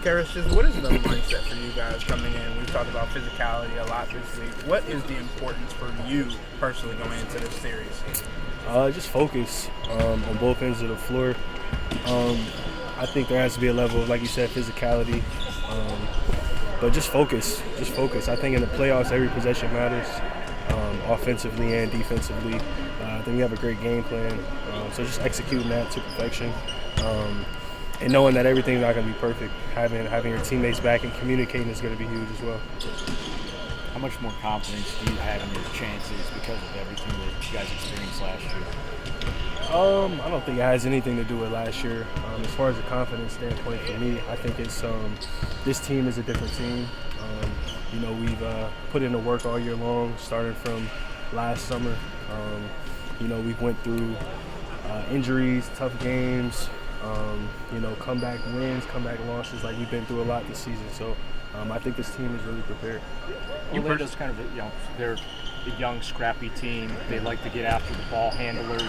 Caris, just what is the mindset for you guys coming in? We've talked about physicality a lot this week. What is the importance for you personally going into this series? Just focus on both ends of the floor. I think there has to be a level of, like you said, physicality, but just focus. Just focus. I think in the playoffs, every possession matters, offensively and defensively. I think we have a great game plan, so just executing that to perfection. And knowing that everything's not going to be perfect, having your teammates back and communicating is going to be huge as well. How much more confidence do you have in your chances because of everything that you guys experienced last year? I don't think it has anything to do with last year. As far as a confidence standpoint for me, I think it's this team is a different team. We've put in the work all year long, starting from last summer. We went through injuries, tough games, comeback wins, comeback losses. Like, we've been through a lot this season. So I think this team is really prepared. Orlando's kind of they're a young, scrappy team. They like to get after the ball handlers.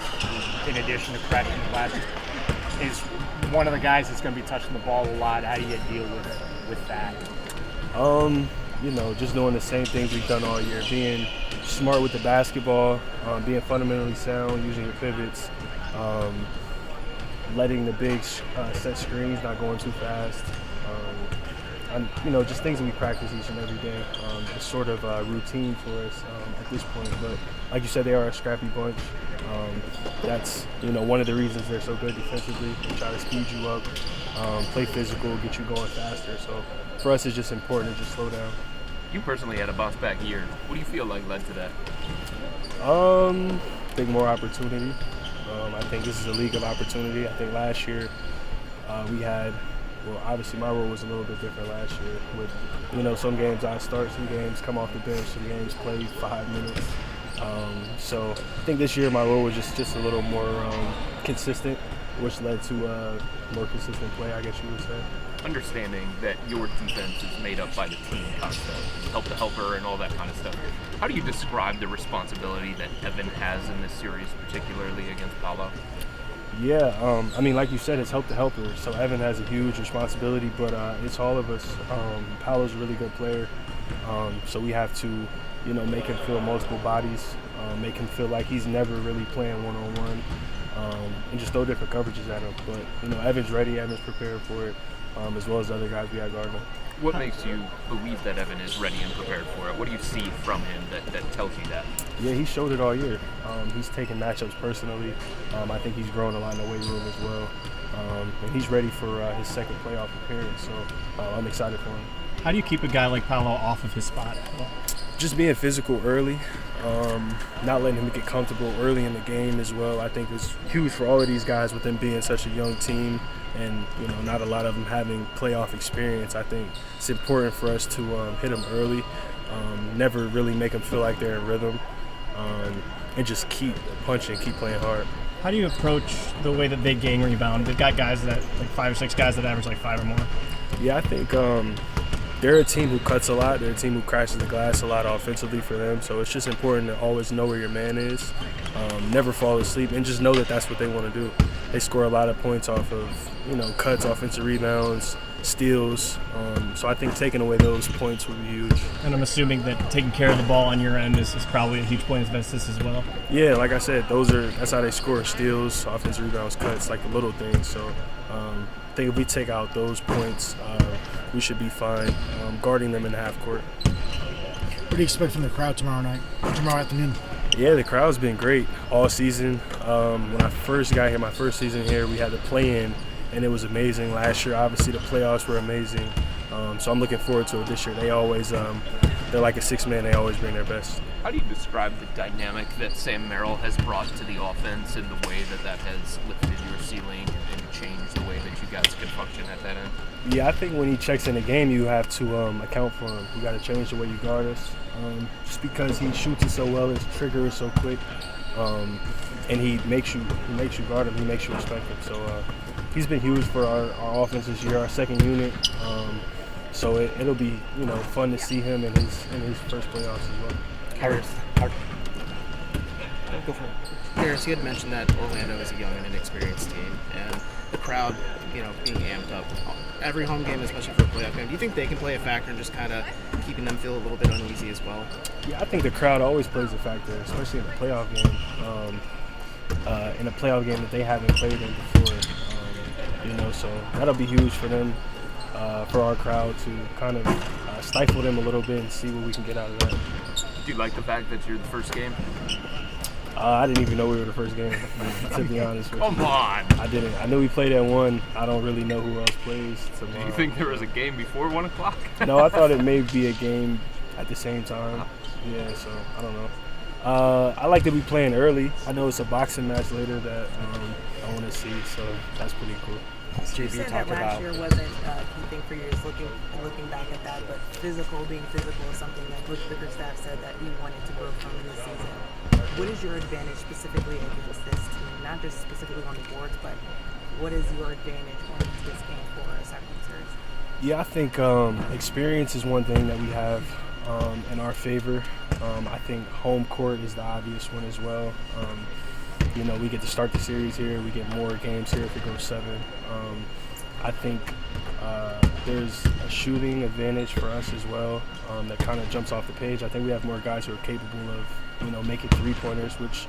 In addition to crashing the glass, is one of the guys that's going to be touching the ball a lot. How do you deal with that? Just doing the same things we've done all year. Being smart with the basketball, being fundamentally sound, using your pivots, letting the big set screens, not going too fast. Just things that we practice each and every day. It's sort of routine for us at this point. But like you said, they are a scrappy bunch. That's one of the reasons they're so good defensively. They try to speed you up, play physical, get you going faster. So for us, it's just important to just slow down. You personally had a bounce back year. What do you feel like led to that? I think more opportunity. I think this is a league of opportunity. I think last year we had. Well, obviously my role was a little bit different last year with, some games I start, some games come off the bench, some games play 5 minutes. So I think this year my role was just a little more consistent, which led to more consistent play, I guess you would say. Understanding that your defense is made up by the team concept, help the helper and all that kind of stuff. How do you describe the responsibility that Evan has in this series, particularly against Paolo? Yeah, like you said, it's help the helper. So Evan has a huge responsibility, but it's all of us. Paolo's a really good player, so we have to, make him feel multiple bodies, make him feel like he's never really playing one-on-one, and just throw different coverages at him. But, Evan's ready, Evan's prepared for it, as well as the other guys we had guarding him. What makes you believe that Evan is ready and prepared for it? What do you see from him that tells you that? Yeah, he showed it all year. He's taken matchups personally. I think he's grown a lot in the weight room as well. And he's ready for his second playoff appearance, so I'm excited for him. How do you keep a guy like Paolo off of his spot? Just being physical early, not letting him get comfortable early in the game as well. I think is huge for all of these guys with them being such a young team and not a lot of them having playoff experience. I think it's important for us to hit them early, never really make them feel like they're in rhythm, and just keep punching, keep playing hard. How do you approach the way that they gang rebound? They've got guys that, like 5 or 6 guys that average like 5 or more. Yeah, I think they're a team who cuts a lot. They're a team who crashes the glass a lot offensively for them. So it's just important to always know where your man is, never fall asleep, and just know that that's what they want to do. They score a lot of points off of, cuts, offensive rebounds, steals. So I think taking away those points would be huge. And I'm assuming that taking care of the ball on your end is probably a huge point of emphasis as well. Yeah, like I said, that's how they score: steals, offensive rebounds, cuts, like the little things. So I think if we take out those points, we should be fine guarding them in the half court. What do you expect from the crowd tomorrow afternoon? Yeah, the crowd's been great all season. When I first got here, my first season here, we had the play-in, and it was amazing. Last year, obviously, the playoffs were amazing. So I'm looking forward to it this year. They always, they're like a 6-man. They always bring their best. How do you describe the dynamic that Sam Merrill has brought to the offense and the way that has lifted your ceiling and changed the way that you guys can function at that end? Yeah, I think when he checks in the game, you have to account for him. You got to change the way you guard us. Just because he shoots it so well, his trigger is so quick, and he makes you guard him. He makes you respect him. So he's been huge for our offense this year, our second unit. So it'll be fun to see him in his first playoffs as well. Caris, go for it. Caris, you had mentioned that Orlando is a young and inexperienced team, and the crowd, being amped up every home game, especially for a playoff game. Do you think they can play a factor in just kind of keeping them feel a little bit uneasy as well? Yeah, I think the crowd always plays a factor, especially in a playoff game. In a playoff game that they haven't played in before, so that'll be huge for them, for our crowd to kind of stifle them a little bit and see what we can get out of that. Do you like the fact that you're the first game? I didn't even know we were the first game, to be honest with you. Come on. I didn't. I knew we played at 1. I don't really know who else plays tomorrow. Do you think there was a game before 1 o'clock? No, I thought it may be a game at the same time. Yeah, so I don't know. I like that we playing early. I know it's a boxing match later that I want to see, so that's pretty cool. You said that last year wasn't a key thing for you, is looking back at that, but being physical is something that Coach Bickerstaff said that he wanted to grow from in this season. What is your advantage specifically against this team? Not just specifically on the boards, but what is your advantage going into this game for a second series? Yeah, I think experience is one thing that we have in our favor. I think home court is the obvious one as well. We get to start the series here. We get more games here if it goes 7. I think there's a shooting advantage for us as well that kind of jumps off the page. I think we have more guys who are capable of, making three-pointers, which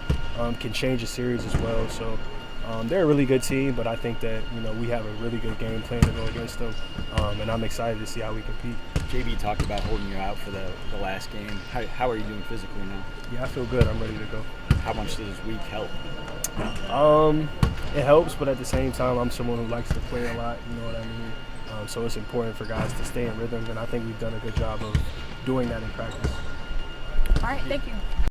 can change a series as well. So they're a really good team, but I think that, we have a really good game plan to go against them, and I'm excited to see how we compete. JB talked about holding you out for the last game. How are you doing physically now? Yeah, I feel good. I'm ready to go. How much does this week help? It helps, but at the same time, I'm someone who likes to play a lot, you know what I mean? So it's important for guys to stay in rhythm, and I think we've done a good job of doing that in practice. All right, thank you.